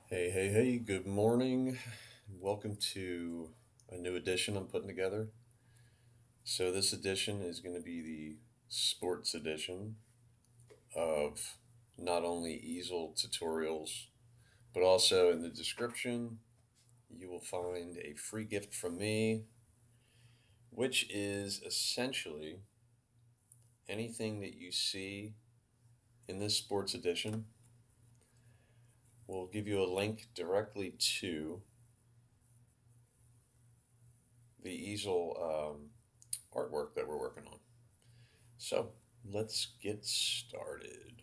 Hey, good morning. Welcome to a new edition I'm putting together. So, this edition is going to be the sports edition of not only Easel tutorials, but also in the description, you will find a free gift from me, which is essentially anything that you see in this sports edition. We'll give you a link directly to the Easel artwork that we're working on. So let's get started.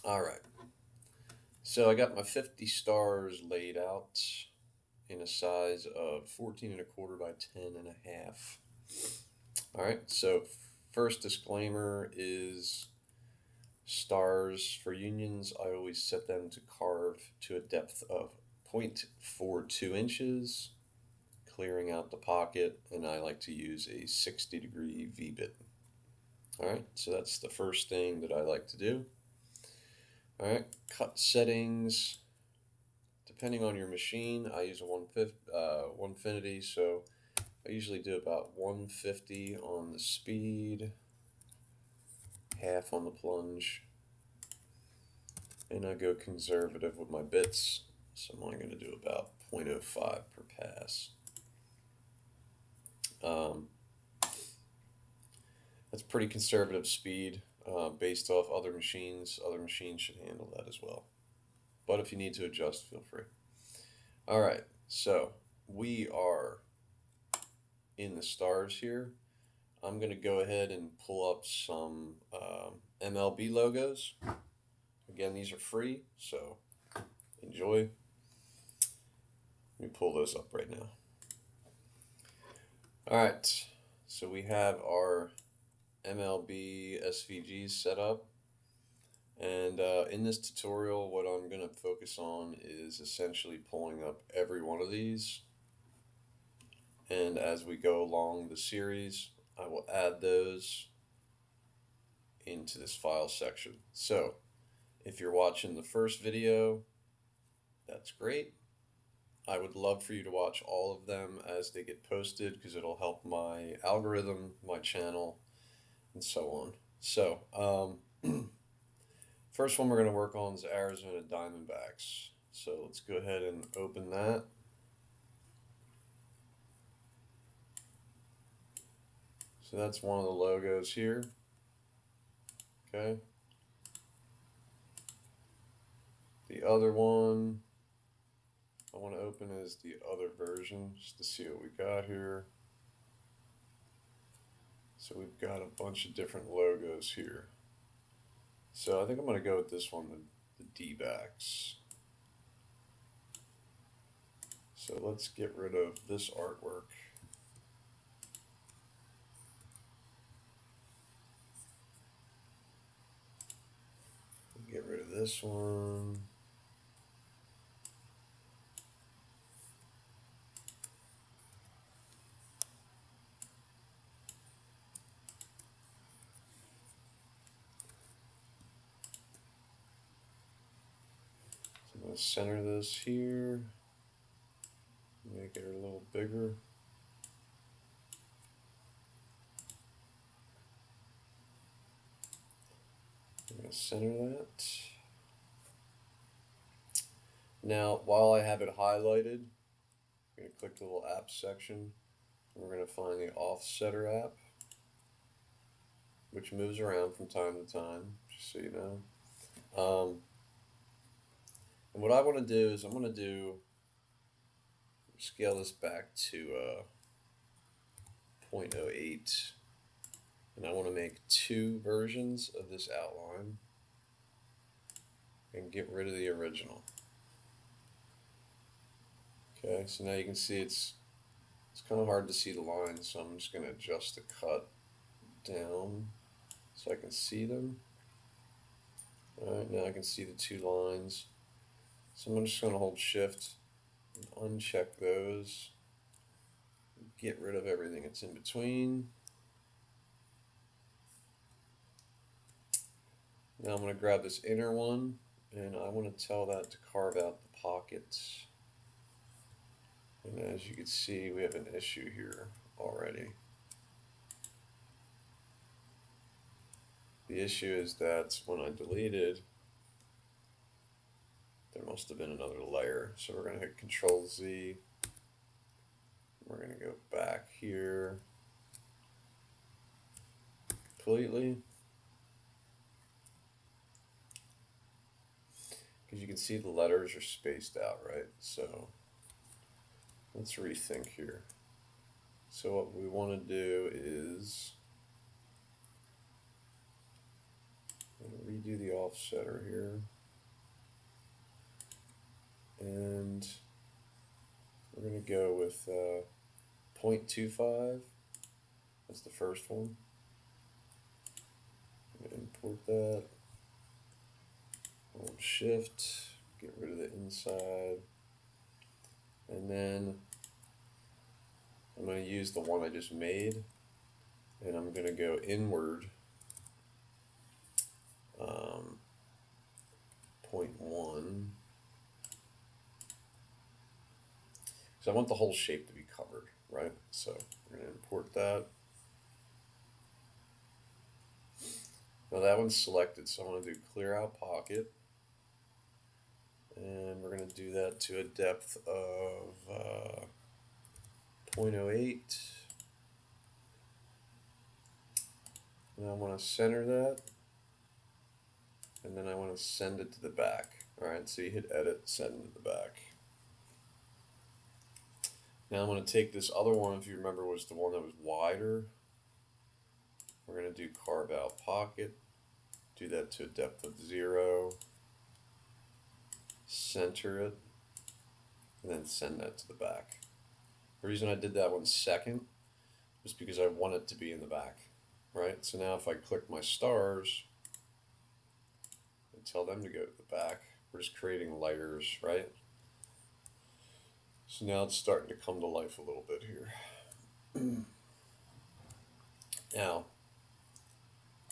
All right. So I got my 50 stars laid out in a size of 14 and a quarter by 10 and a half. All right. So first disclaimer is stars for unions. I always set them to carve to a depth of 0.42 inches, clearing out the pocket, and I like to use a 60-degree V-bit. All right, so that's the first thing that I like to do. All right, cut settings. Depending on your machine, I use a 150, so I usually do about 150 on the speed, half on the plunge, and I go conservative with my bits, so I'm only going to do about 0.05 per pass. That's pretty conservative speed based off other machines. Other machines should handle that as well. But if you need to adjust, feel free. All right, so we are in the stars here. I'm going to go ahead and pull up some MLB logos. Again, these are free, so enjoy. Let me pull those up right now. All right, so we have our MLB SVGs set up. And in this tutorial, what I'm going to focus on is essentially pulling up every one of these. And as we go along the series, I will add those into this file section. So if you're watching the first video, that's great. I would love for you to watch all of them as they get posted because it'll help my algorithm, my channel, and so on. So, first one we're going to work on is Arizona Diamondbacks. So let's go ahead and open that. So that's one of the logos here. Okay. The other one I want to open is the other version just to see what we got here. So we've got a bunch of different logos here. So I think I'm going to go with this one, the D-backs. So let's get rid of this artwork. Get rid of this one. So I'm going to center this here. Make it a little bigger. I'm going to center that. Now, while I have it highlighted, I'm going to click the little app section. And we're going to find the offsetter app, which moves around from time to time, just so you know. And what I want to do is I'm going to scale this back to 0.08. And I want to make two versions of this outline and get rid of the original. Okay, so now you can see it's kind of hard to see the lines, so I'm just going to adjust the cut down so I can see them. Alright, now I can see the two lines. So I'm just going to hold shift and uncheck those. Get rid of everything that's in between. Now I'm going to grab this inner one and I want to tell that to carve out the pockets. And as you can see, we have an issue here already. The issue is that when I deleted, there must have been another layer. So we're going to hit Control Z. We're going to go back here completely. Because you can see the letters are spaced out, right? So let's rethink here. So what we want to do is redo the offsetter here. And we're going to go with 0.25. That's the first one. I'm going to import that. Hold Shift, get rid of the inside. And then I'm going to use the one I just made. And I'm going to go inward 0.1. So I want the whole shape to be covered, right? So we're going to import that. Now that one's selected, so I want to do clear out pocket. And we're going to do that to a depth of 0.08. And I want to center that. And then I want to send it to the back. Alright, so you hit edit, send to the back. Now I'm going to take this other one, if you remember, was the one that was wider. We're going to do carve out pocket, do that to a depth of 0, center it, and then send that to the back. The reason I did that one second was because I want it to be in the back, right? So now if I click my stars and tell them to go to the back, we're just creating layers, right? So now it's starting to come to life a little bit here. Now,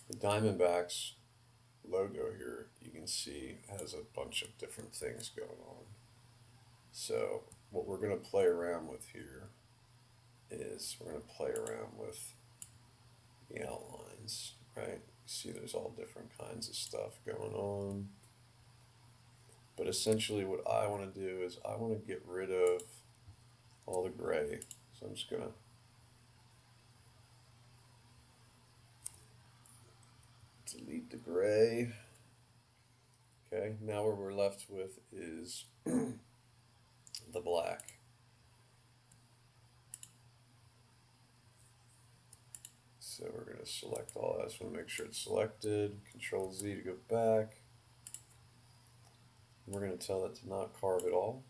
the Diamondbacks logo here, you can see has a bunch of different things going on. So what we're going to play around with here is we're going to play around with the outlines, right? You see there's all different kinds of stuff going on. But essentially what I want to do is I want to get rid of all the gray. So I'm just going to delete the gray. Okay, now what we're left with is the black. So we're going to select all that. I just want to make sure it's selected. Control Z to go back. We're going to tell that to not carve at all.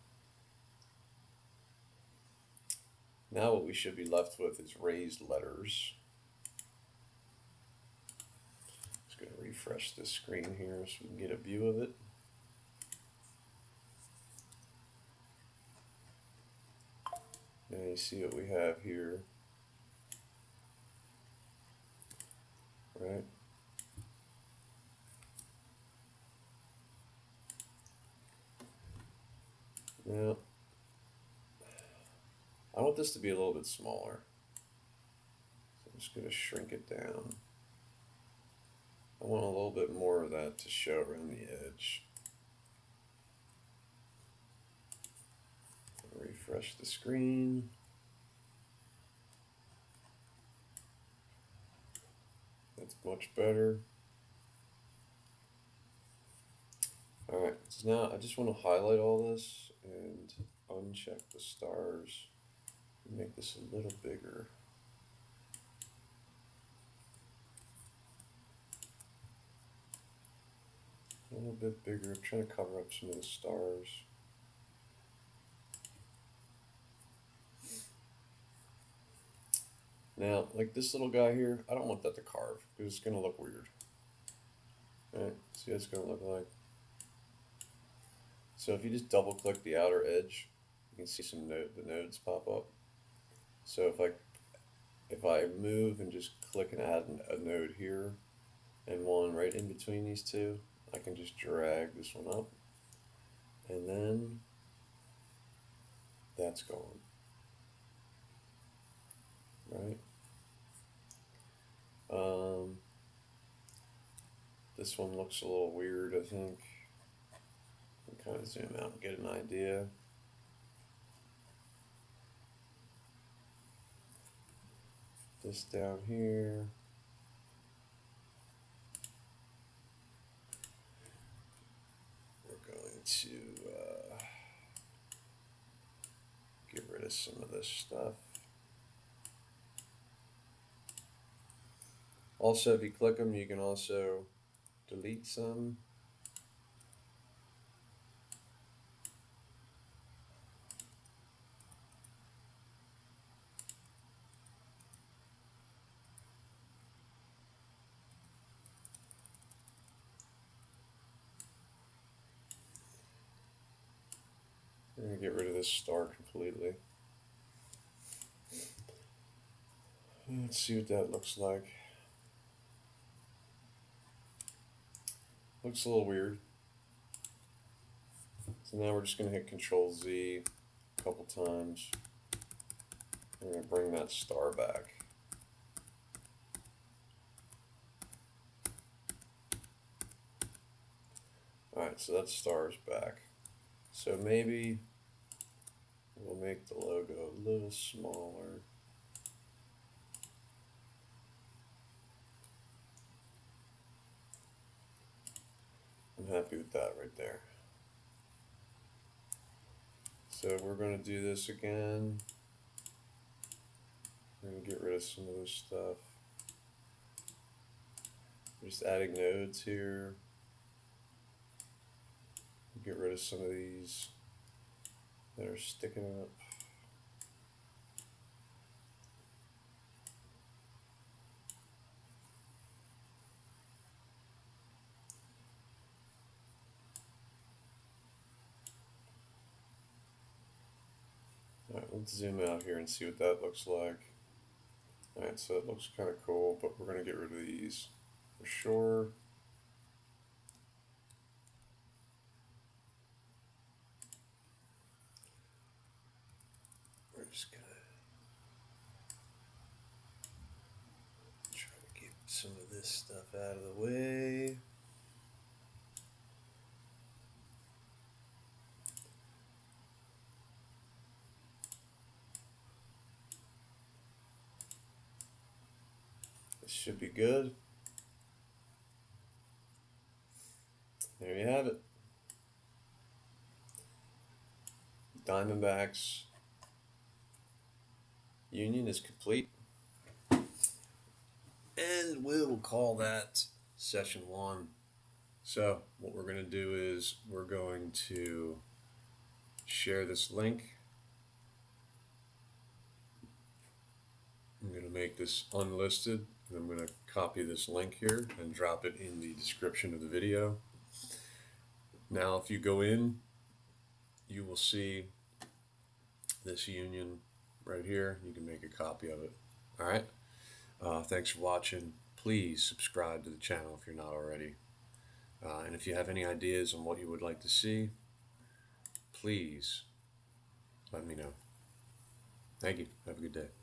Now what we should be left with is raised letters. Just going to refresh this screen here so we can get a view of it. Now you see what we have here, right? Now, I want this to be a little bit smaller. So I'm just going to shrink it down. I want a little bit more of that to show around the edge. Refresh the screen. That's much better. Alright, so now I just want to highlight all this and uncheck the stars and make this a little bigger. A little bit bigger. I'm trying to cover up some of the stars. Now, like this little guy here, I don't want that to carve because it's going to look weird. Alright, see what it's going to look like. So if you just double click the outer edge, you can see the nodes pop up. So if I move and just click and add a node here, and one right in between these two. I can just drag this one up, and then that's gone, right? Um, this one looks a little weird, I think. Kind of zoom out and get an idea. This down here. We're going to get rid of some of this stuff. Also, if you click them, you can also delete some. I'm going to get rid of this star completely. Let's see what that looks like. Looks a little weird. So now we're just going to hit Control Z a couple times. We're going to bring that star back. Alright, so that star is back. So maybe we'll make the logo a little smaller. I'm happy with that right there. So we're going to do this again. We're going to get rid of some of this stuff. Just adding nodes here. Get rid of some of these that are sticking up. Alright, let's zoom out here and see what that looks like. Alright, so it looks kind of cool, but we're going to get rid of these for sure. We're just going to try to get some of this stuff out of the way. This should be good. There you have it. Diamondbacks union is complete. And we'll call that session 1. So what we're going to do is we're going to share this link. I'm going to make this unlisted, and I'm going to copy this link here and drop it in the description of the video. Now if you go in, you will see this union right here. You can make a copy of it. Alright, thanks for watching. Please subscribe to the channel if you're not already. And if you have any ideas on what you would like to see, please let me know. Thank you. Have a good day.